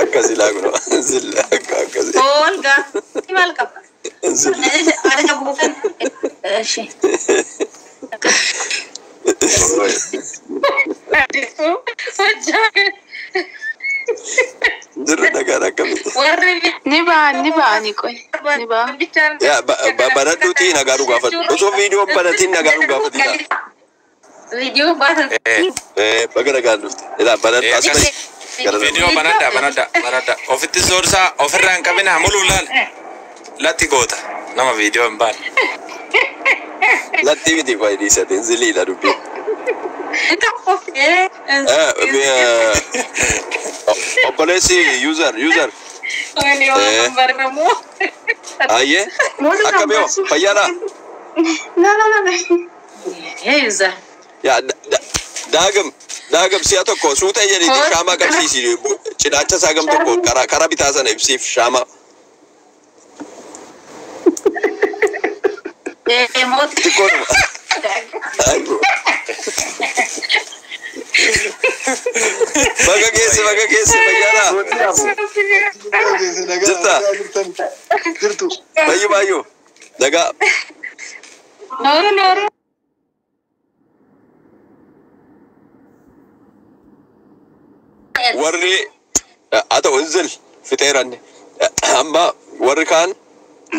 Akkasi laa kun zilla akkasi. Olga, imal qaba. Ada kabukan. Shi. Jirra nagaan akkamitti. Ni ba'ani qoy. Ni ba'a. Yaa banadhuutii nagaa nu gaafadhu. Osoo viidiyoon banatiin nagaa nu gaafatina. Video bahasa. Baga nagaan dhufte. Ilaa banadhu asuma. Video banadha. Ofitti zoorsaa ofirraa hin qabina muluu laal. Latti goota. Nama video hin baane. Latti miti faayidii isatiin ziliidha dubbiin. Obboleessi user. Ayyee akkamii fayyaadhaa? User. Yaa daagam si'a tokko suuta jedhiti shaamaa qabsiisi cinaacha isaa gam tokko karaa bitaa sana ibsiif shaamaa. Xiqqoodhuma. Baga keessa fayyaadhaa? Jirtaa? Baay'oo. Nagaa. No. Warri haa ta'u inzil fixeeranne amma warri kaan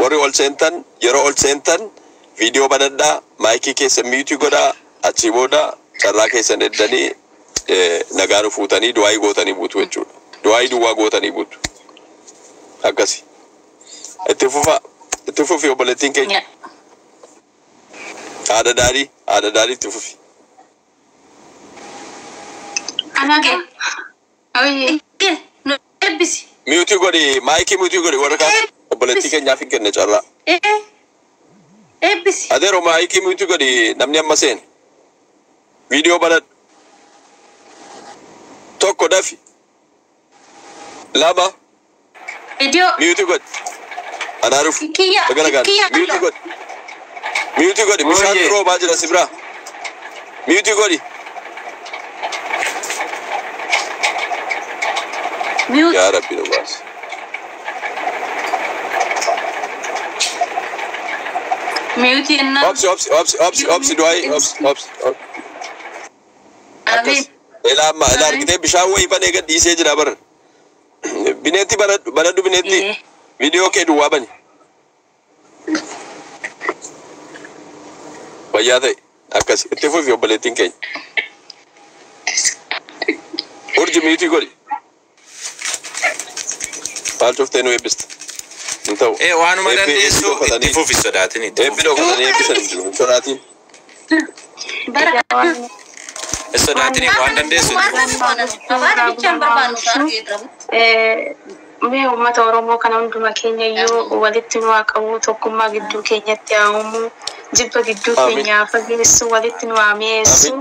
warri ol seentan yeroo ol seentan viidiyoo banadhaa maayikii keessa miitii godhaa achii booda carraa keessan eddanii nagaa nu fuutanii du'aayii gootanii buutu jechuudha. Du'aayii duwwaa gootanii buutu. Akkasi. Itti fufi obboleettiin keenya. Haadha daadhii itti fufi. Anake. Oye. No ebisi. Miutii godhi maayikii miutii godhi warra kaan obboleettii keenyaaf hin kenne carraa. Ebisi. Adeero maayikii miutii godhi namni amma seene. Viidiyoo banadhu. Tokko dafi. Lama. Video. Miutii godhi. Anaa dhufu. Kiyya. Miutii godhi. Bishaan roobaa jira si biraa. Miutii godhi. Mute. Ya Rabbi nu baasi. Mute enna. Obsi du'aayii obsi. Amin. Ilaa argitee bishaan wayii banee gad dhiisee jira bara. Bineetti banadhu bineetti. Viidiyoo kee duwwaa bani. Wayyaa ta'e akkasi itti fufi obboleettiin keenya. Urji miitii godhi. Maal cuftee nu eebbista? Hin ta'u. Waanuma dandeessu itti fufi sodaatin itti fufi. Eebbidoo qotanii eebbisan hin jiru. Sodaatiin. Sodaatin waan dandeessu Mee uummata Oromoo kana hunduma keenya iyyuu walitti nu haa qabu tokkummaa gidduu keenyatti haa uumu jibba gidduu keenyaa fageessu walitti nu haa mi'eessu.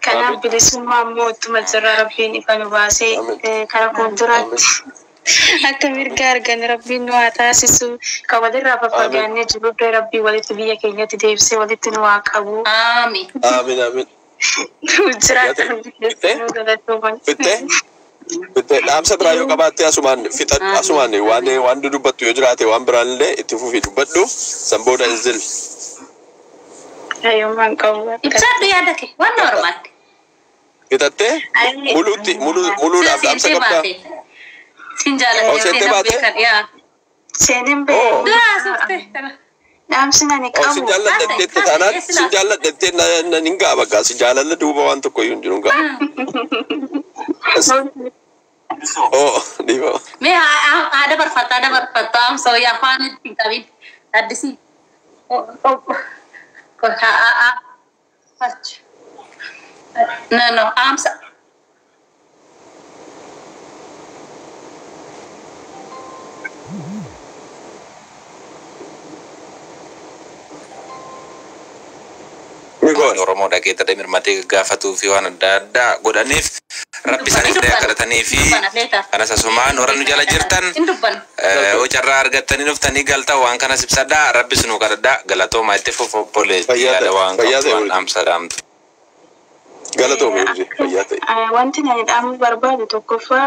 Kanaaf bilisummaa immoo ittuma jirra Rabbiin ifa nu baasee kara fuulduraatti akka mirga argan Rabbiin nu haa taasisu. Kan walirraa faffagaannee jirudha Rabbii walitti biyya keenyatti deebisee walitti nu haa qabu. Amiin. Jiraatan Bitte dhaamsa biraa yoo qabaatte asumaan waan dubbattu yoo jiraate waan biraan illee itti fufii dubbadhu san booda inzil. Ayyumaan qabu. Ibsadhu yaada kee waan normaatti. Fixattee muluudhaaf dhaamsa qabdaa. Sin jaalladhe. Seenin bee. Dhaamsi nani qabu. Sin jaalladhetti taanaan sin jaalladhetti nan hin ga'a bakka sin jaalalla duuba waan tokko iyyuu hin jiru hin ga'a. Dhiba. Mee ada barfatta amsa ya afaan itti qabin addisi. No, amsa. Oromoo dhaqee ta'ee mirmatee gaafatuu fi waan adda addaa godhaniif rabbi isaaniif kadhatanii fi kanas asumaan warra nu jala jirtan carraa argattanii dhuftanii galtaa waan kanas ibsadhaa rabbi sinuu kadhadhaa galatoomaa itti fufobboleetti yaada waan qabdu waan dhaamsa dhaamtu. Galatoomi fayyaa ta'e. Wanti ani dhaamuu barbaadu tokkoffaa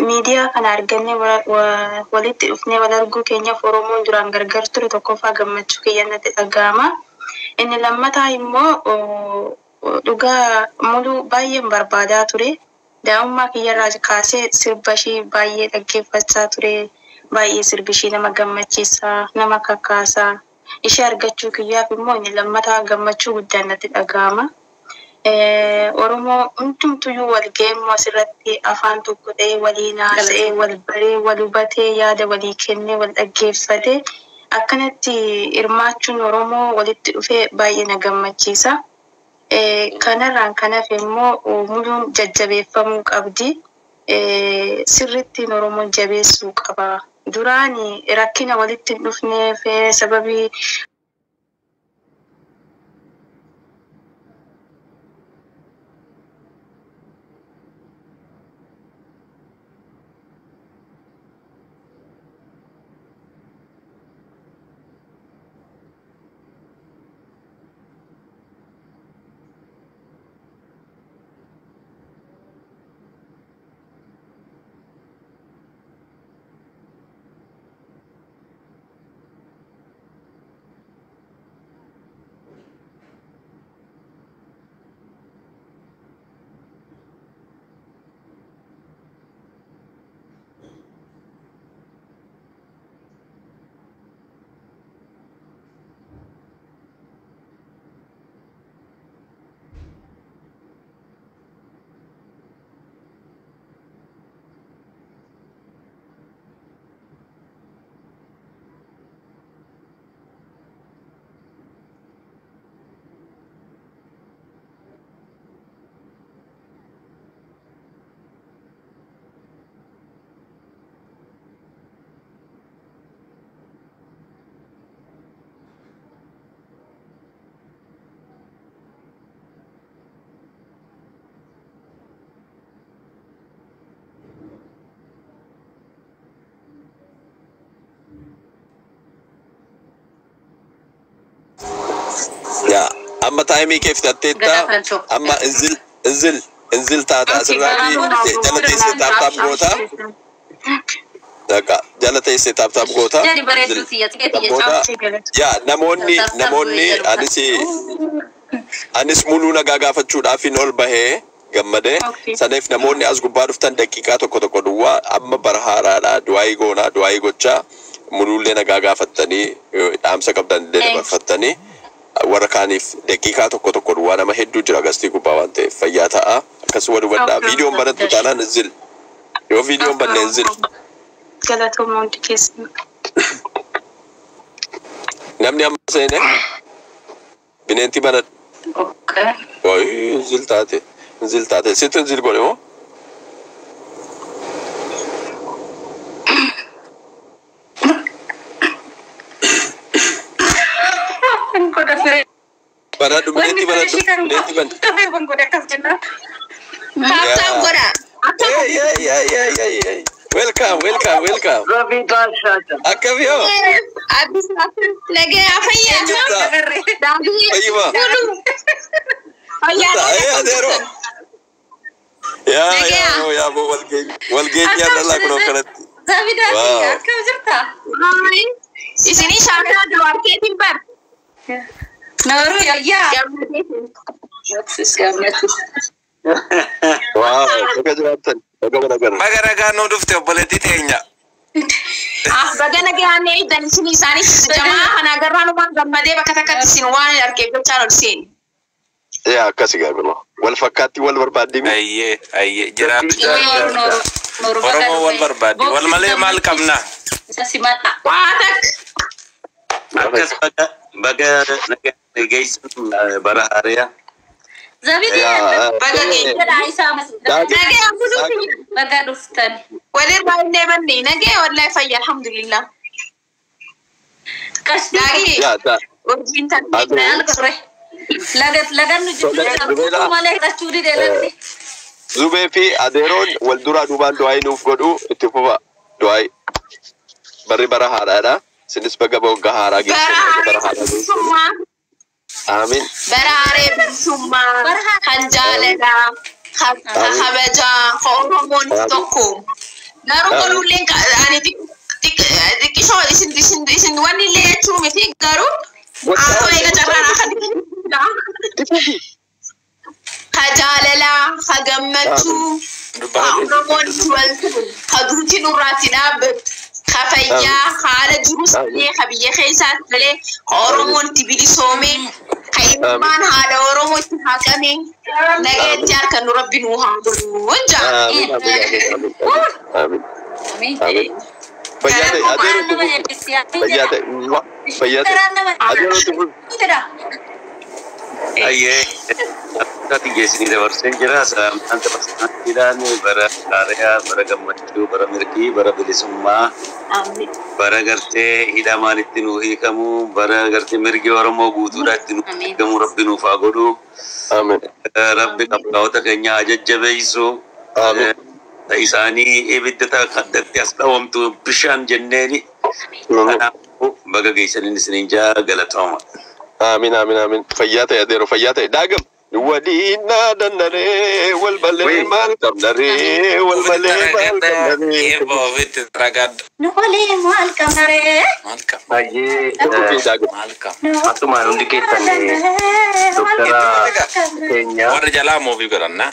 miidiyaa kana argannee walitti dhufnee wal arguu keenyaaf Oromoon duraan gargar ture tokkoffaa gammachuu kiyya natti dhaga'ama. Inni lammataa immoo dhugaa muluu baay'een barbaadaa ture. Daa'imummaa kiyyarraa kaasee sirba ishii baay'ee dhaggeeffachaa ture. Baay'ee sirbi ishii nama gammachiisa, nama kakkaasa. Ishee argachuu kiyyaaf immoo inni lammataa gammachuu guddaan natti dhaga'ama. Oromoo hundumtuyyuu wal ga'eemmoo asirratti afaan tokko ta'ee waliin haasa'ee wal baree wal hubatee yaada walii kennee wal dhaggeeffatee akkanatti hirmaachuun Oromoo walitti dhufee baay'ee na gammachiisa. Kanarraan kanaaf immoo muluun jajjabeeffamuu qabdi. Sirrittiin Oromoon jabeessuu qaba. Duraan rakkina walitti hin dhufneef sababii amma taayimii kee fitattetta amma inzil taata asirratti jala teessee taaptaap goota. Daqa jala teessee taaptaap goota. Yaa namoonni anis muluu nagaa gaafachuudhaaf hin ol bahee gammadee saneef namoonni as gubbaa dhuftan daqiiqaa tokko duwwaa amma bara haaraadha du'aayii goonaa du'aayii gochaa muluullee nagaa gaafattanii dhaamsa qabdan illee dabarfattanii. Warra kaaniif daqiiqaa tokko duwwaa nama hedduu jira gastii gubbaa waan ta'eef fayyaa ta'a. Akkasuma dubbadhaa viidiyoon banattu taanaan inzil yoo viidiyoon banne inzil. Galatooma hundi keessan. Namni amma seene bineentii banadhu. Oyi inzil taate sitti inzil godhe moo? Banadhu bineentii banadhu bineentii banadhu. Welcome. Akkamiyo? Nagaya Fayyima. Adeero. Yaa bo walgeenya irra kunoo kanatti. Akkam jirta? Isinii shaakaa dubarteetiin bar. Naru ya. Wow, oke jiraatan. Baga nagaa nu dhufte obboleettii teenya. Baga nagaa ne idan isin isaanis jamaa kana agarraa numaan gammadee bakka takkatti isin waan argee gochaan ol seeni. Yaa akkasi gaabilo. Wal fakkaatti wal barbaaddiimi. Ayyee jiraatu. Oromoo wal barbaaddi. Wal malee maal qabna? Isa simata. Waa tak. Akkas baga nagaa geessu bara hariyaa. Zabidi baga geejjira Aisaa nagee amfuduufi baga dhuftan. walirraa illee banne nagee wallahi fayya alhamdulillah. Qasdi urjiin tan alqure. Lagan nu jibbisa malee qachuri deelatti. Zubee fi adeeroon wal duraa duubaan du'aa nuuf godhu itti fufa du'aa barri bara haaraadha. Sinis baga bogga haaraa geessu bara haaraa geessu. Amin. Barare bilisumma kan jaalala kan kabaja Oromoon tokko. Garuu golulleen ani xiqqisoo isin wanni illee jechuun miti garuu haa eega carraan akka ka jaalala ka gammachuu Oromoon ka duuti nurraatti dhaabbatu ka fayyaa haala jirus illee ka biyya keessaas illee Oromoon itti bilisoomee ka ilmaan haadha Oromoo itti haqame nagaatti harka nu rabbi nuu haa godhu wajja. Fayyate Aye, tadi gesini de versen jelas, anta pastiran bara area bara gammachuu bara mirki bara bilisummaa bara garte hidamaan itti nuu hiikamu bara garte mirgi Oromoo guutuudhaatti nuu hiikamu rabbi nuuf haa godhu. Rabbi qabsaa'ota keenya jajjabeessu. Isaanii ibidda takkatti as dhawamtu bishaan jenneeni. Kanaafuu baga geessaniin isiniin jaa galatooma. Amin. Fayyate adeero fayyate daagam. Waliina dandaree wal malee maal qabnaree wal malee maal qabnaree. Boobiti ragad. Nuwalee maal qabnaree. Atumaan hundi keessan Doktara keenya Warra jalaa moobii godhanna.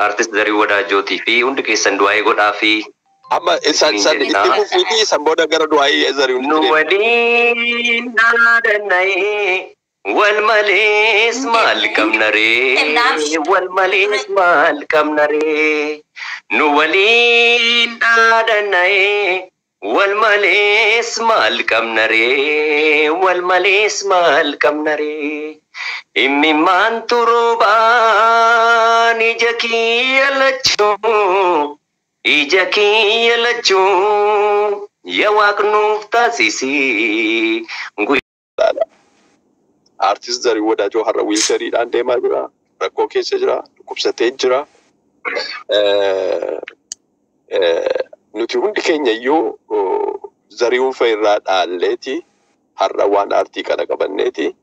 Artist Zarii Wadaajotii fi hundi keessan du'aa godhaa fi Amma itti fufiitii san booda gara du'aa Zarii nu waliin dhaadanna'ee wal malees maal qabna ree wal malees maal qabna ree nu waliin dhaadanna'ee wal malees maal qabna ree wal malees maal qabna ree Immi manturubaan ija kiyya lachuu yaa waaqnuuf taasisi. Artist Zarii Wadaajoo har'a wiilchariidhaan deemaa jira. Rakkoo keessa jira. Dhukkubsatee jira. Nuti hundi keenya iyyuu Zarii ulfa irraa dhaalleeti. Har'a waan aartii kana qabanneeti.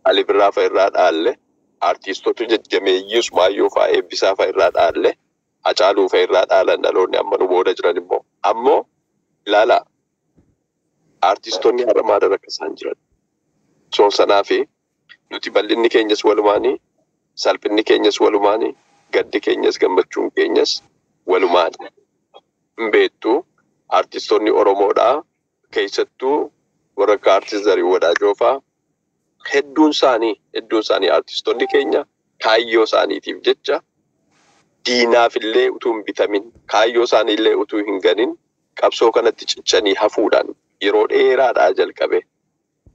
Ali Birraa fa'a irraa dhaalle. Artistoota jajjameeyyiis maayyoo fa'a eebbisaa fa'a irraa dhaalle. Hacaaluu fa'a irraa dhaalan dhaloonni amma nu booda jiran immoo. Ammoo ilaala. Artistoonni har'a maal akka isaan jiran. Soon sanaa fi nuti bal'inni keenyas walumaanii, salphinni keenyas walumaanii, gaddi keenyas gammachuun keenyas walumaanii. Mbeettu artistoonni Oromoodhaa keessattuu warra akka Artist Zarii Wadaajoo fa'aa hedduun isaanii artistoonni keenya kaayyoo isaaniitiif jecha diinaaf illee utuu hin bitamin kaayyoo isaanii illee utuu hin ganin qabsoo kanatti cichanii hafuudhaan yeroo dheeraadhaa jalqabe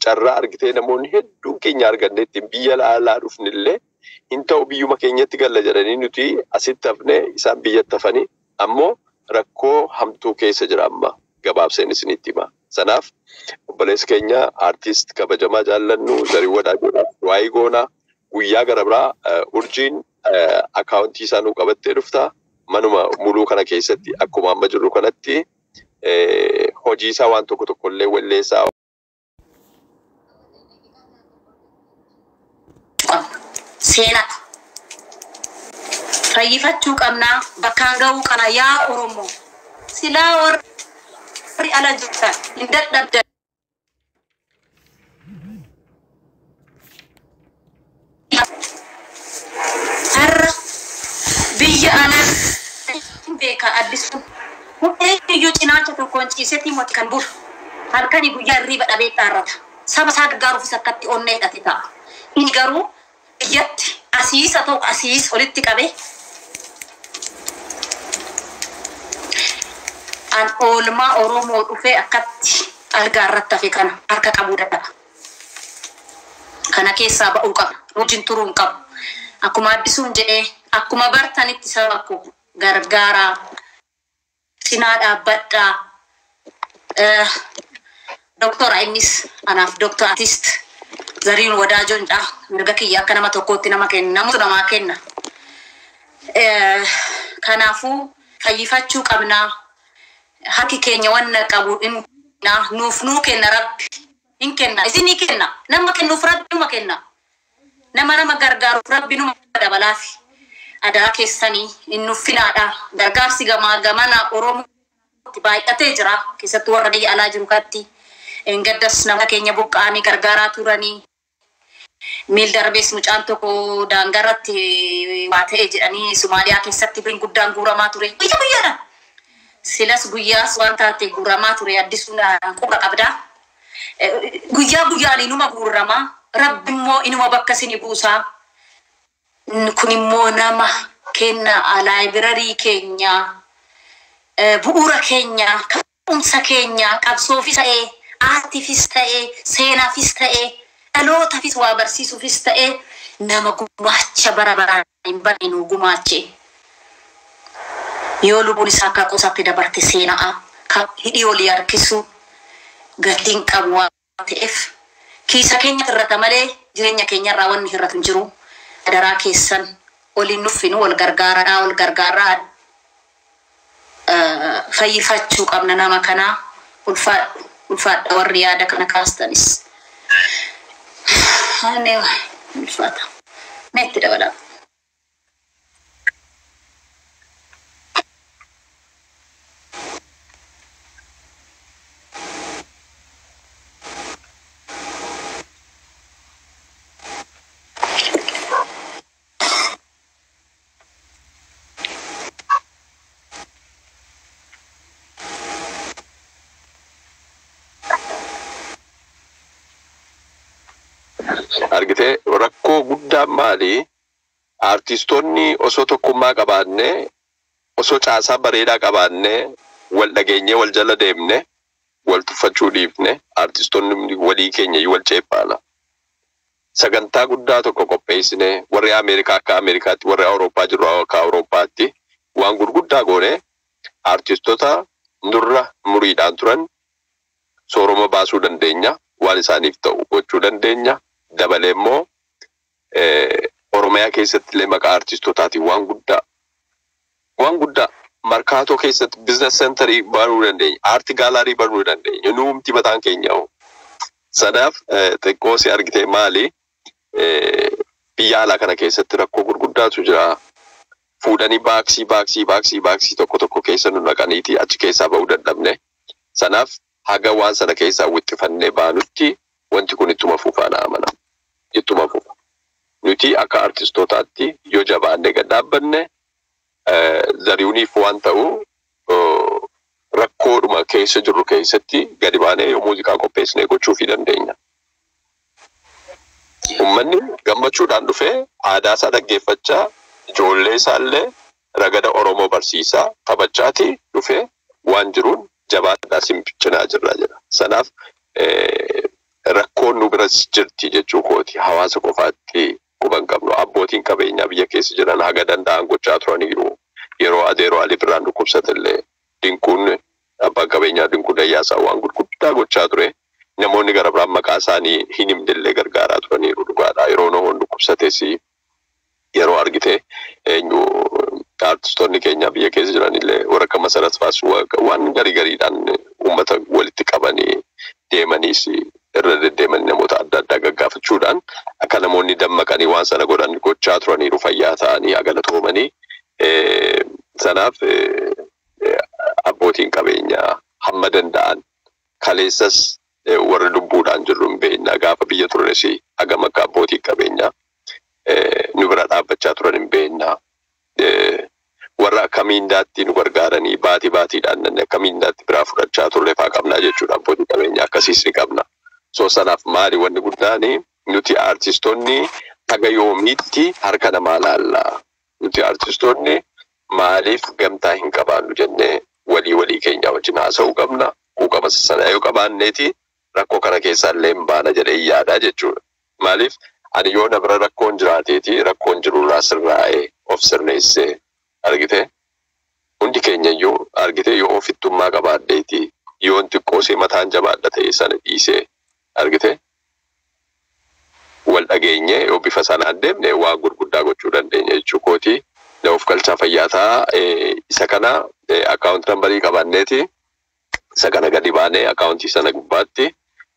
carraa argitee namoonni hedduun keenya argannetti biyya laalaa dhufnillee hin ta'u biyyuma keenyatti galla jedhanii nuti asitti hafnee isaan biyyatti hafanii ammoo rakkoo hamtuu keessa jira amma gabaabseen isinitti hima. Sanaaf obboleessi keenya artist kabajamaa jaallannu Zarii Wadaajoodhaaf waa'ee goonaa guyyaa gara biraa urjiin akaawuntii isaa nuu qabattee dhufta manuma muluu kana keessatti akkuma amma jirru kanatti hojii isaa waan tokko illee walleessaa. Seenaa fayyifachuu qabnaa bakkaan ga'uu kana yaa Oromoo silaa warri ala jirtan hin dadhabdan. Har'a biyya alaa beeka addisuun hundee cinaacha tokkoon ciisetti himati kan bulu halkanii guyyaa irriiba dhabee xaarrata saba isaa gargaaruufis akkatti onnee hidhate ta'a. Inni garuu biyyatti asiisa ta'u asiis walitti qabe an oolmaa Oromoo dhufee akkatti algaa irratti hafe kana harka qabuu dadhaba. Kana keessaa ba'uu qaba. Wajjin turuu hin qabu. Akkuma addisuun jedhee akkuma bartanitti saba koo gargaaraa cinaa dhaabbadhaa. Doktora innis anaaf doktor artist Zarii Wadaajoodha. Mirga kiyya akka nama tokkootti nama kenna. Namoota namaa kenna. Kanaafuu fayyifachuu qabnaa. Harki keenya wanna qabu nuuf nuu kenna Rabbi. in kenna isini kenna nama kennuuf rabbuma kenna nama gargaaruuf rabbinuma dabalaafi adaa keessanii innuffinaadha gargaarsi gamana Oromootti baay'atee jira keessattuu warra biyya alaa jiru katti engaddas nama keenya buqqaanii gargaaraa turanii mil darbees mucaan tokko daangaratti waa ta'e jedhanii Somaaliyaa keessatti bin guddaan guuramaa ture guyyaadha silas guyyaas waan taate guuramaa ture addisuun quba qabda guyyaan inuma guuramaa rabbi immoo inuma bakka sini buusaa kun immoo nama kenna library keenya bu'uura keenya ka'umsa keenya qabsoofis ta'ee aartiifis ta'ee seenaafis ta'ee dhalootafis waa barsiisuufis ta'ee nama gumaacha bara baraan hin bannu gumaache yoo lubbuun isaa akka qosaatti dabarte seenaa kan hidhii olii harkisu gatiin qabu waan ta'eef kiisa keenya irratti malee jireenya keenya irraa wanni hir'atu hin jiru daraa keessan oliin nuffinu wal gargaaraa fayyifachuu qabna nama kana ulfaadha warri yaada kana kaastanis ane ulfaata metti dabala argite rakkoo guddaa maali artistoonni osoo tokkummaa qabaanne osoo caasaa bareedaa qabaanne wal dhageenye wal jala deemne wal tuffachuu dhiifne artistoonni walii keenya wal ceephaala sagantaa guddaa tokko qopheessine warri Ameerikaa akka Ameerikaatti warri Awurooppaa jiru akka Awurooppaatti waan gurguddaa goone artistoota nurra muriidhaan turan sooroma baasuu dandeenya waan isaaniif ta'u gochuu dandeenya dabalee immoo Oromiyaa keessatti illee maqaa artistootaati waan guddaa markaatoo keessatti business centerii banuu dandeenya aarti gaalarii banuu dandeenya nuumti mataan keenya sanaaf xiqqoo si argite maali biyya alaa kana keessatti rakkoo gurguddaatu jira fuudhanii baaksii tokko keessa nu naqaniiti achi keessaa ba'uu dadhabne sanaaf haga waan sana keessaa wixxifannee baanutti wanti kun ittuma fufaana amana ittuma fufa nuti akka artistootaatti yoo jabaanne gad dhaabbanne zariuniif waan ta'u rakkoodhuma keessa jirru keessatti gadi baanee yoo muuziqaa qopheessine gochuu fi dandeenya. Uummanni gammachuudhaan dhufee aadaa isaa dhaggeeffachaa ijoollee isaallee ragada Oromoo barsiisaa taphachaati dhufee waan jiruun jabaadhaa simbicinaa jirra jedha. Sanaaf rakkoon nu biras jirti jechuu kooti hawaasa qofaatti quban qabnu abbootiin qabeenyaa biyya keessa jiran haga danda'an gochaa turaniiru yeroo adeeroo Ali Birraan dhukkubsatellee dinkuun abbaan qabeenyaa dinkuu Dayyaasaa waan gurguddaa gochaa ture namoonni gara biraan maqaa isaanii hin himnellee gargaaraa turaniiru dhugaadha yeroo Nohoon dhukkubsates yeroo argite artistoonni keenya biyya keessa jiranillee warra akka Masarat Faasuu waan gariidhaan uummata walitti qabanii deemaniis irra deddeemanii namoota adda addaa gaggaafachuudhaan akka namoonni dammaqanii waan sana godhan gochaa turaniiru fayyaa ta'anii galatoomanii sanaaf abbootiin qabeenyaa hamma danda'an kaleessas warra lubbuudhaan jirru hin beekna gaafa biyya turres hagam akka abbootiin qabeenyaa nu bira dhaabbachaa turan hin beekna warra akkamiindaatti nu gargaaranii baatiidhaan nanne akkamiindaatti biraa fudhachaa turre faa qabnaa jechuudha abbootii qabeenyaa akkasiis ni qabna. So sanaaf maali wanni guddaani nuti artistoonni haga yoomiitti harka namaa laallaa nuti artistoonni maaliif gamtaa hin qabaannu jennee walii keenya wajjin haasa'uu qabna quuqama sana yoo qabaanneeti rakkoo kana keessaa illee hin baana jedhee yaadaa jechuudha. Maaliif ani yoo na bira rakkoon jiraateeti rakkoon jirurraa sirraa'ee of sirreessee argite hundi keenya iyyuu argite yoo ofittummaa qabaaddeeti yoo xiqqoosee mataan jabaadha ta'e sana dhiisee argite wal dhageenye yoo bifa sanaan deemne waan gurguddaa gochuu dandeenya jechuu kooti na of galchaa fayyaataa isa kana akkaawunti nambarii qabanneeti isa kana gadi baanee akkaawuntii sana gubbaatti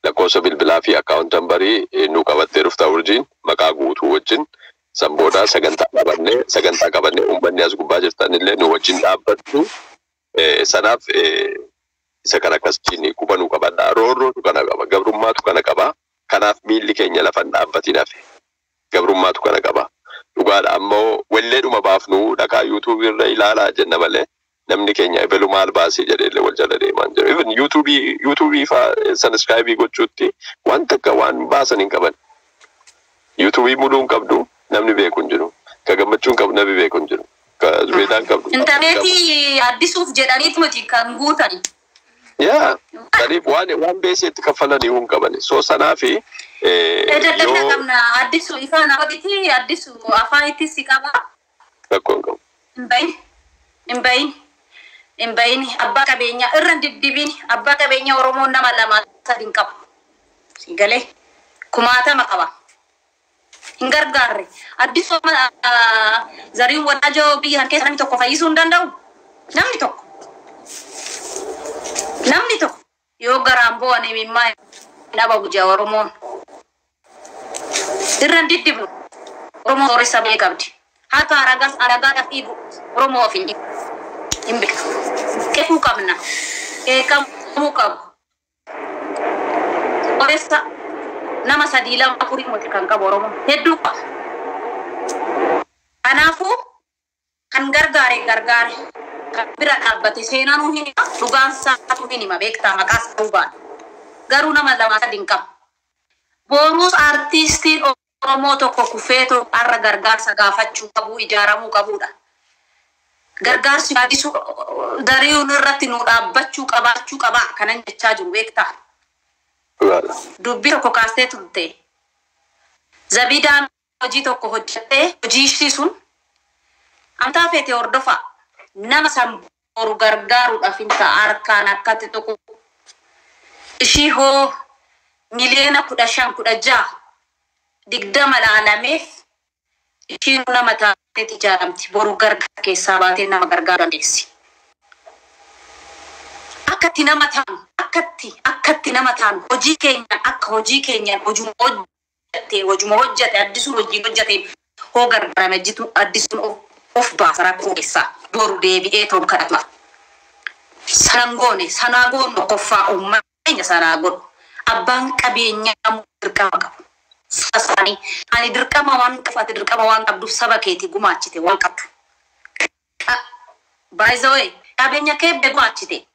lakkoofsa bilbilaa fi akkaawuntii nambarii nu qabattee dhufta urjiin maqaa guutuu wajjin san booda sagantaa qabannee uummanni as gubbaa jirtanillee nu wajjin dhaabbattu sanaaf isa kana akkasiin qubanuu qabadha. Roorrootu kana qaba, gabrummaatu kana qaba. Kanaaf miilli keenya lafan dhaabbatiin hafe gabrummaatu kana qaba. Dhugaadha ammoo walleedhuma baafnu dhakaa YouTube irra ilaalaa jenna malee namni keenya ebelu maal baasee jedheellee wal jala deemaan jira. Even YouTube fa subscribe gochuutti wanta akka waan baasan hin qaban. YouTube muduu hin qabdu namni beeku hin jiru. Ka gammachuun qabu namni beeku hin jiru. Ka zubeedaan qabdu. Intarneetii addisuuf jedhaniitu miti kan guutani. Yaa tariif waan beeseetti kaffalanii hin qaban. So sanaafi Dadhabna qabna addisu ifaan abaditi addisu afaanitti si qaba. Rakkoon qabu. Hin bayin abbaa qabeenya irra dibdibin abbaa qabeenya Oromoo nama lama sadin qaba. Si galee kumaatama qaba. Hin gargaarre addisu zariin wadaajoo biyya keessa namni tokko fayyisuu hin danda'u. Namni tokko yoo garaan bo'anii mimmaa dhaba gujaa Oromoon. Irra dibdibnu Oromoo horisa beekamti. Harka aragaadhaaf dhiigu Oromoo of hin beeku. Keekuu qabna. Keekamuu qabu. Horisa nama 3-4 muti kan qabu Oromoo hedduu qaba. Kanaafuu kan gargaare kan bira dhaabbate seenaan hin hima dhugaan isaatu hin hima beektaa maqaa isaa hubaan. Garuu nama 2-3 qaba. Boruus artistiin Oromoo tokko kufeetu arra gargaarsa gaafachuu qabu ijaaramuu qabudha. Gargaarsi adisu dariiwwan irratti nu dhaabbachuu qabaachuu qaba kanan jechaa jiru beektaa. Dubbii tokko kaastee turte. Zabidaan hojii tokko hojjettee hojii ishii sun amtaa feete hordofa nama san boru gargaaruudhaaf hin ta'a harkaan akkatti tokko ishii hoo miliyoona 15-16 digdama laalameef ishiin nama taateet ijaaramti boru gargaara keessaa baatee nama gargaaruu dandeessi. Akkatti nama taanu akkatti nama taanu hojii keenyaan akka hojii keenyaan hojuma hojjate addisuun hojii hojjate hoo gargaarame jitu addisuun of baasa rakkoo keessaa boru deebi'ee ta'u kadhatama. Sanaa goonu qoffaa uummanni keenya sanaa godhu. Abbaan qabeenyaa dirqama qabu. Sasaanii ani dirqama waan qabaate dirqama waan qabduuf saba keetii gumaachite waan qabdu. By the way, qabeenya kee gumaachite.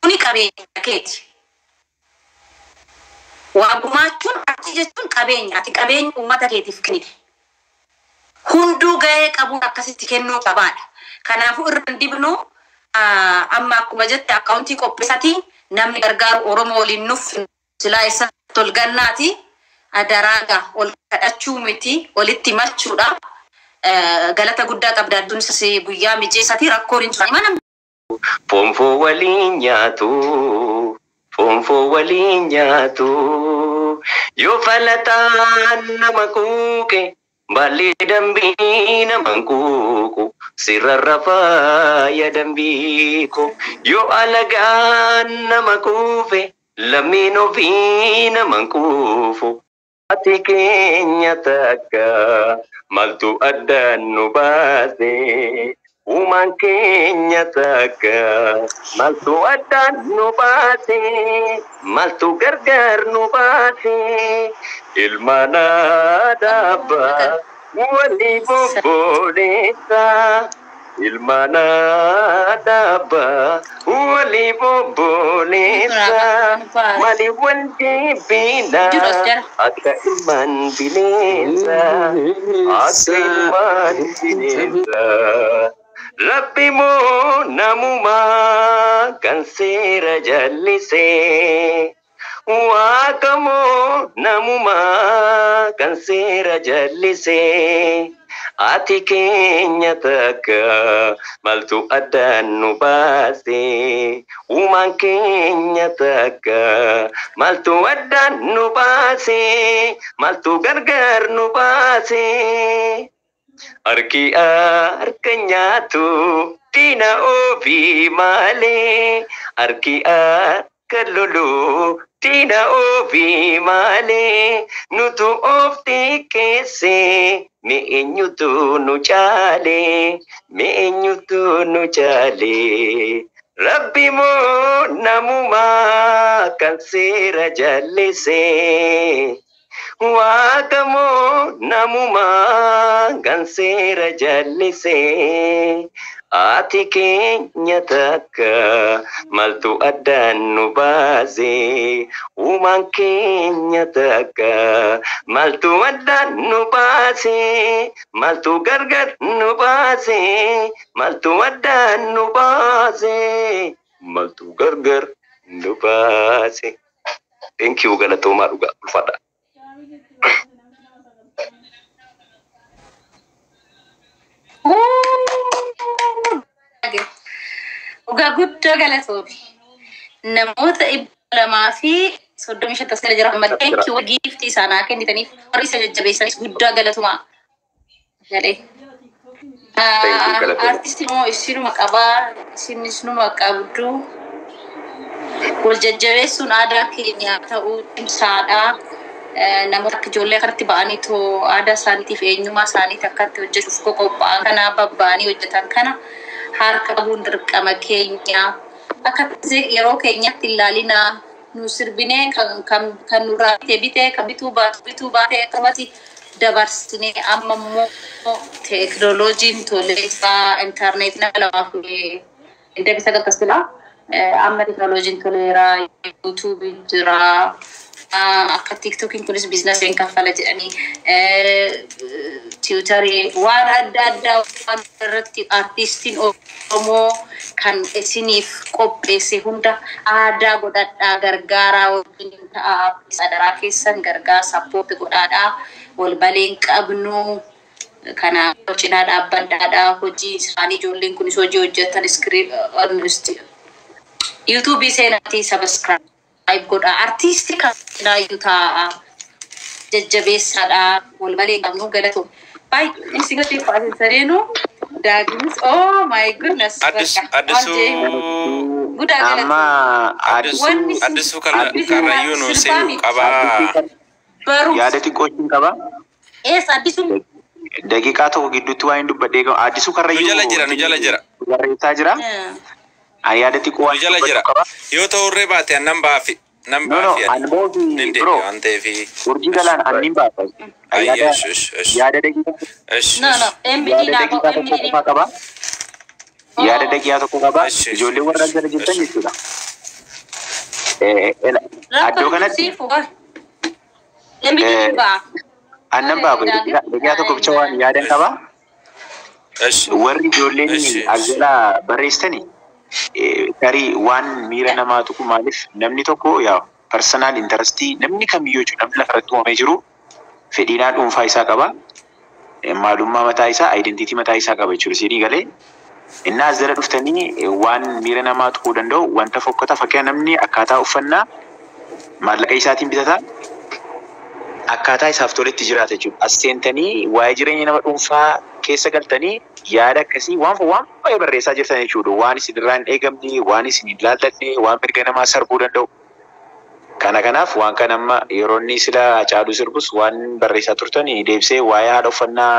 Kuni qabeenya keeti. Waa gumaachuun achi jechuun qabeenya ati qabeenya uummata keetiif kennite. Hunduu gahee qabuun akkasitti kennuu qabaadha. Kanaafuu irra dibnu amma akkuma jette akkaawuntii qopheessatii namni gargaaru Oromoo waliin nuuf silaa isa tolgannaati adaraaga ol kadhachuu miti walitti machuudha galata guddaa qabda adduun isa guyyaa mijeessati rakkoon hin jiru mana Fonfoo waliin nyaatu yoo falataan nama kuuke balli dambii nama kuuku sirra faaya dambiiko yoo alagaan nama kuufe lammiin ofii nama kuufu ati keenya takka maltu addaan nu baase uumaan keenya takka maltu addaan nu baase maltu gargaar nu baase ilmaan adaabaa walii bobboleessa ilmaan adaabaa walii bobboleessa mali wal deebina akka ilmaan bineensa akka ilmaan bineensa Rabbi moo namumaa kan seera jallisee Wakamoo namumaa kan seera jallisee ati keenya takka maltu addaan nu baase uumaan keenya takka maltu addaan nu baase maltu gargaar nu baase harki harka nyaatu diina ofii malee harki harka lolu Dina ofi male nutu ofti kese me enyutu nu chale Rabbi mo namuma kansera jalise Wakamo namuma kansera jalise Ati keenya takka maltu addan nu baase Uumaan keenya takka maltu addan nu baase Maltu gargar nu baase Maltu addan nu baase Maltu gargar nu baase. Thank you galatoomaa dhugaa ulfaadha. Uga guddaa galatoomi. Namoota 200 fi 35 as jira. Thank you giftii isaanaa kennitaniif warri isa jajjabeessanis guddaa galatumaa. Galee. Artistii moo isinuma qabaa, isinis numa qabdu. Wal jajjabeessuun aadaa keenyaa ta'uu ibsaadha. Namoota akka ijoollee kanatti ba'anii too aadaa isaaniitiif eenyummaa isaaniitti akkatti hojjechuuf qophaa'an kana babba'anii hojjetan kana harka qabuun dirqama keenya. Akkatti yeroo keenyatti ilaalinaa nu sirbinee kan nurraa bitee kan bituu baatee akkasumatti dabarsinee amma immoo teekinooloojiin toleessaa intarneetii nama lamaaf deebisa gakkasbila. Amma teekinooloojiin toleeraa yuutuubiin jira. Akka TikTokiin kunis biizinasiin kaffala jedhanii tiwutarii waan adda addaa waan irratti artistiin Oromoo kan isiniif qopheesse hunda aadaa godhadhaa gargaaraa wajjin ta'a sadaraa keessan gargaara sappoorti godhaadhaa wal baleen qabnu kana cinaa dhaabbadhaadhaa hojii isaanii ijoolleen kunis hojii hojjetan iskiriin yuutuubii seenaatii sabiskiraayib godha artisti kana yuta jajjabeessadha wal balee qabnu galatu bye insigati faasin sareno dagnis oh my goodness guda galatu addisu karayu no senu qaba baru yaada xiqqootiin qaba addisu daqiiqaa tokko gidduutti waan dubbadhee addisu karayu nu jala jira barreessaa jira ayada xiqqoo waan jala jira yoo ta'u irree baate annan baafi bro urjii galaan annin baafai yaada daqiiqaa tokko qaba yaada daqiiqaa tokko qaba ijoollee warra jala jirtan jechuudha addoo kanatti annan baafu daqiiqaa tokko bicha waan yaadan qaba warri ijoolleen azzalaa barreessitanii tarii waan miira namaa tuqu maaliif namni tokko yaa personal interest namni kamiyyuu jechuudha namni lafarratti uumamee jiru fedhiinaa dhuunfaa isaa qaba maalummaa mataa isaa identity mataa isaa qaba jechuudha sidii galee inni azzala dhuftanii waan miira namaa tuquu danda'u wanta fokkata fakkiin namni akkaataa uffannaa maallaqa isaatiin bitata akkaataa isaaf toletti jiraata jechuudha as seentanii waa'ee jireenya nama dhuunfaa keessa galtanii yaada akkasii waan baay'ee barreessaa jirtan jechuudha waan isin irraa hin eegamne waan isin hin laallanne waan mirga namaa sarbuu danda'u kanaaf waan kan amma yeroo inni sila Haacaaluu sirbus waan barreessaa turtan deebisee waa'ee haala uffannaa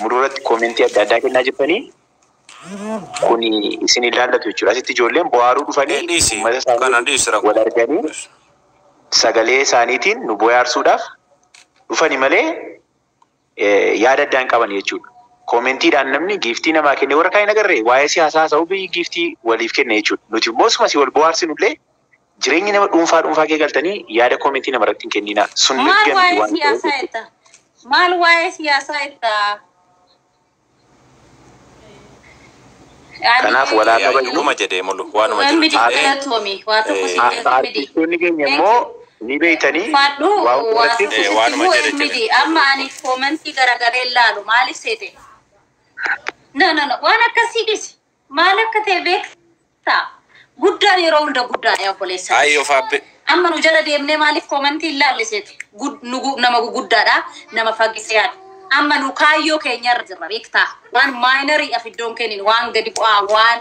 muduratti koomentii adda addaa kennaa jirtanii kun isin hin laallatu jechuudha asitti ijoolleen bohaaruu dhufanii uummata isaanii wal arganii sagalee isaaniitiin nu bohaarsuudhaaf dhufani malee yaada addaan qaban jechuudha. Koomentiidhaan namni giftii namaa kenne warra kaa'in agarree waa'ee siyaasaa haasa'uu giftii waliif kenne jechuudha. Nuti immoo suma wal bohaarsinullee jireenyi nama dhuunfaa kee galtanii yaada koomentii namarratti hin kennina. Sun maal waa'ee siyaasaa itti kanaaf walaa qabanii kuma jedhee mulu waanuma artistoonni keenya immoo ni beeytanii waanuma jedhe amma ani koomentii garagaree laalu maaliif seete no waan akkasii dhisi maal akka ta'e beektaa guddaan yeroo hunda guddaa yaa koleessa ayyoo faabbe amma nu jala deemnee maaliif koomentii laalliseeti nama guguddaadha nama fagiseedha amma nu kaayyoo keenya irra jirra beektaa waan maayinarii afiddoon kennin waan gadi bu'aa waan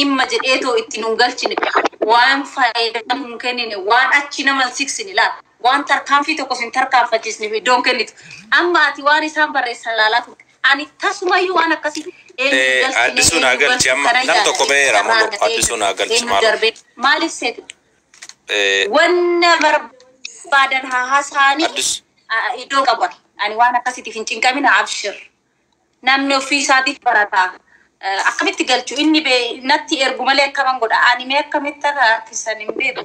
imma jedheetoo itti nun galchine waan faayidaa hin kennine waan achi nama siksini laa waan tarkaanfii tokko sin tarkaanfachiisni fi doon kennitu amma ati waan isaan barreessan laalaa turte ani tasumayyuu waan akkasii addisuun agalchi amma nam tokko beera molo addisuun agalchi maaliif seetu wanna barbaadan haasaanii iddoo qaban ani waan akkasiitiif hin cinqamina abshir namni ofii isaatiif barataa akkamitti galchu inni be natti ergu malee akkaman godha ani mee akkamitti akkisan hin beeku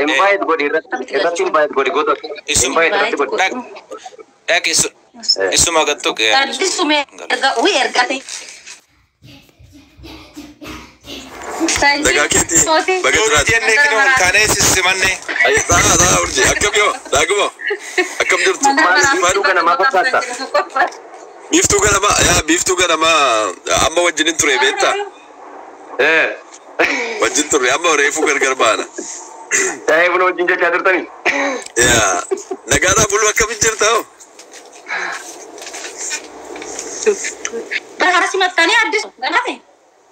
invite godhi irratti invite godhi goto invite irratti godhi dak isuma gattu ke addisume ergate Dagakiti bagatrat jenne kino kane simanne ay da urji akkamyo dagumo akkam jirtu maadu kana ma fakkaata biftu kana ma amma wajjinin ture beetta wajjin ture amma reefu gargar baana buno wajjin jechaa turtani nagaadhaa bulu akkam jirta bahara simattanii addisu ganate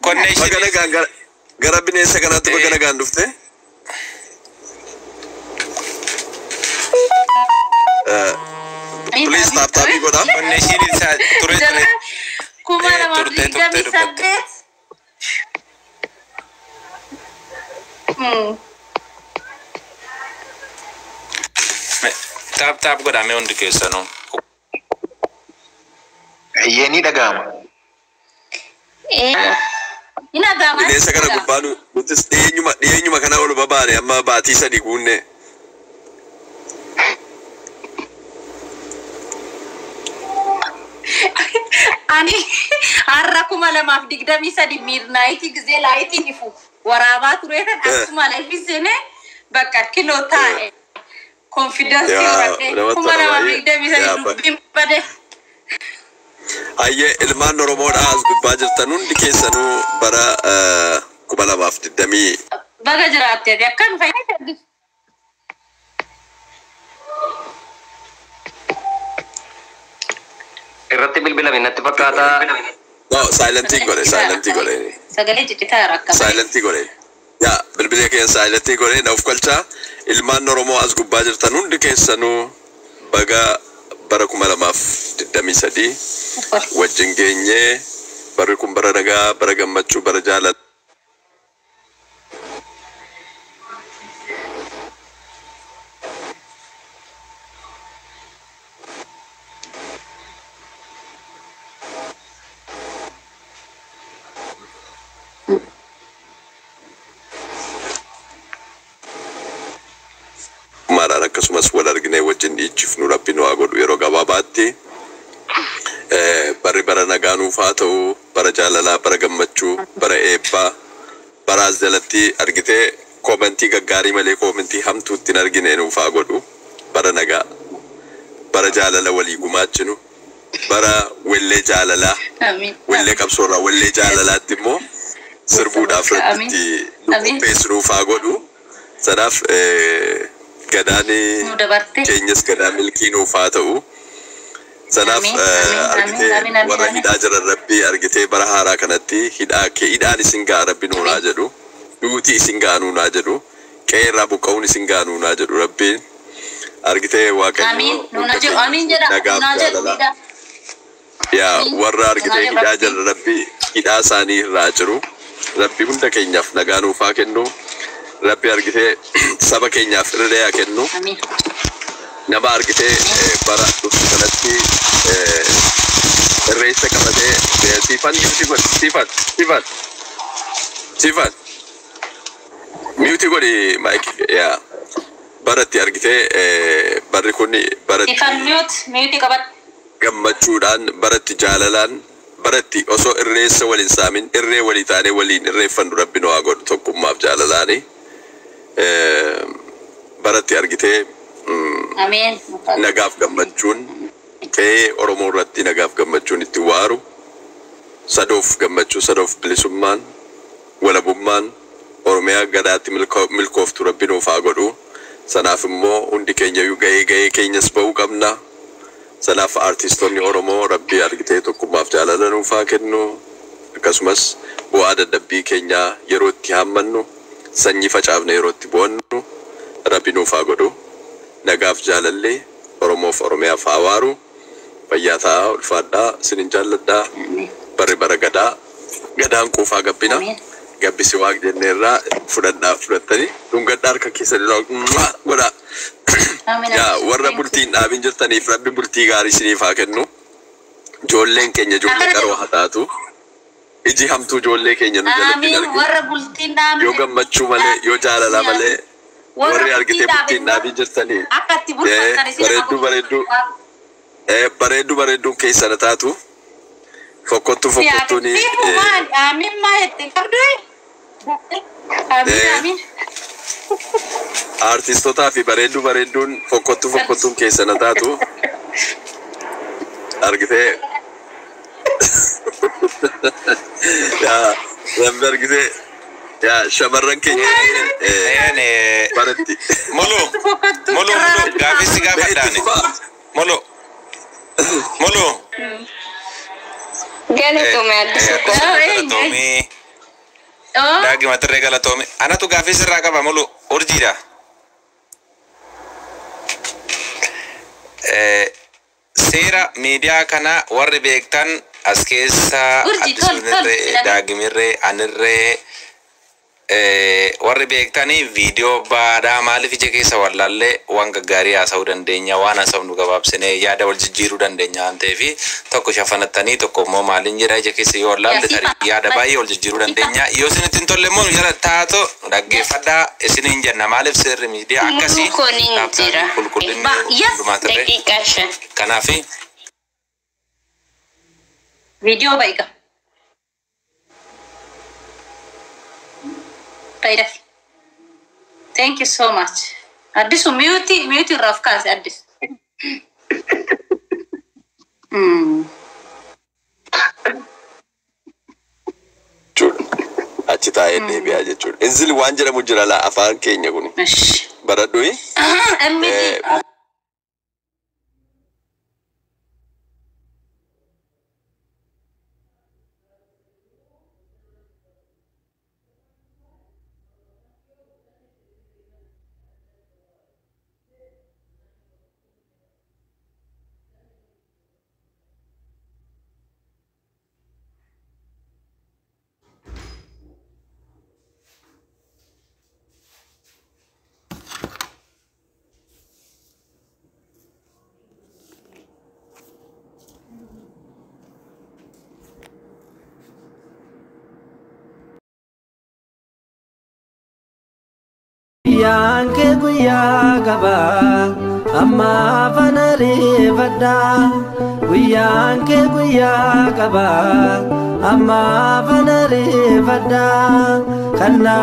connection gara bineensa kanaatti baga nagaan dhufte please tap godha connection isa ture kuma nama digdami saddeet tap godhame hundi keessanuu Yeni dhaga'ama. bineensa kana gubbaanu nutis dhiyeenyuma kana ol babaane amma baatii sadii guunne ani har'a kuma lamaaf digdamii sadi midnight gisee laayitiin ifu waraabaa tureetan akkuma laifisene bakka kiloo taa'e confidence horatee kuma lamaaf digdamii sadi dubbiin bade ayye ilmaan oromoodha as gubbaa jirtan hundi keessanuu bara 2020 baga jiraatte akkam fayyadamte irratti bilbila minnatti fakkaata no silenti godhe sagalee ciccitaa rakka silenti godhe ya bilbila keen silenti godhe na of galcha ilmaan oromoo as gubbaa jirtan hundi keessanuu baga bara 2023 wajjin geenye barri kun bara nagaa bara gammachuu bara jaalala maraan akkasumas wal argine wajjin dhiichifnu rabbiin waa godhu yeroo gabaabaatti barri bara nagaa nuuf haa ta'u bara jaalalaa bara gammachuu bara eebbaa bara as jalatti argitee koomentii gaggaarii malee koomentii hamtuutti hin argine nuuf haa godhu bara nagaa bara jaalala walii gumaachinu bara wellee jaalalaa wellee qabsoorraa wellee jaalalaatti immoo sirbuudhaaf rabbitti nu qopheessu nuuf haa godhu sanaaf gadani keenyas gadaa milkii nuuf haa ta'u sanaaf argitee warra hidhaa jiran rabbii argitee bara haaraa kanatti hidhaan isin ga'a rabbi nuunaa jedhu duutii isin ga'a nuunaa jedhu qeerraa buqqa'uun isin ga'a nuunaa jedhu rabbiin argitee waaqayyo nagaaf jaalala yaa warra argitee hidhaa jiran rabbii hidhaa isaanii irraa jiru rabbi hunda keenyaaf nagaa nuuf haa kennu rabbi argitee saba keenyaaf irree haa kennu nama argitee bara dhuftu kanatti irreessa qabatee siifan miuti godhi maayik yaa baratti argitee barri kun baratti miuti qabat gammachuudhaan baratti jaalalaan baratti osoo irreessa waliin saamin irree walii taanee waliin irreeffannu rabbi nu haa godhu tokkummaaf jaalalaani baratti argitee nagaaf gammachuun qe'ee oromoo irratti nagaaf gammachuun itti waaru sadoof gammachuu sadoof bilisummaan walabummaan oromiyaa gadaatti milkooftu rabbi nuuf haa godhu sanaaf immoo hundi keenyayyuu gahee keenyas ba'uu qabna sanaaf artistoonni oromoo rabbi argitee tokkummaaf jaalala nuuf haa kennu akkasumas bu'aa dadhabbii keenyaa yeroo itti haammannu sanyii facaafne yerootti boonnu rabbi nuuf haa godhu nagaaf jaalallee Oromoof Oromiyaaf haa waaru fayyaa ta'aa ulfaadhaa sinin jaalladhaa barri bara gadaan quufaa gabbina gabbisi waaq jenneerraa fudhattanii dhungadhaa harka keessanii godhaa yaa warra bultiin dhaabin jirtaniif rabbi bultii gaarii isiniif haa kennu ijoolleen keenya ijoollee qaroo haa taatu iji hamtuu ijoollee keenya nu jalatti arginu yoo gammachuu malee yoo jaalala malee warri argitee bultiin dhaabin jirtanii bareedduu keessana taatu fokkottuuni artistotaa fi bareedduun fokkottuun keessana taatu argitee yaa rabbi argitee yaa shamarran keenya baretti molo gaafisi gaafadhaani molo Galatoome Addisuu galatoome daagi matirree galatoome anatu gaafisi irraa qaba molo urjiidha seera miidiyaa kana warri beektan as keessa Addisuunirree daagimirree anirree warri beektanii viidiyoo baadhaa maaliif ija keessa wallaallee waan gaggaarii haasa'uu dandeenya waan haasa'u gabaabsinee yaada wal jijjiiruu dandeenya waan ta'eef tokko shafanattanii tokko immoo maaliin jedha ija keessa yoo wallaalle tarii yaada baay'ee wal jijjiiruu dandeenya yoo isinitti hin tolle immoo jala taatoo dhaggeeffadhaa isiniin jenna maaliif seerri miidiyaa akkasii qulqullinni hundumaa kanaaf Video baik. Baik. Thank you so much. Addis mute rafkas Addis. Achi taa'ee deebi'aa jechuudha. Inzili waan jedhamu jira laa afaan keenya kuni. Baradhuyi. Yang ke guya gaba amma fanare vada yang ke guya gaba amma fanare vada kana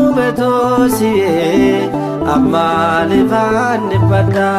ubeto siye amma lifan vada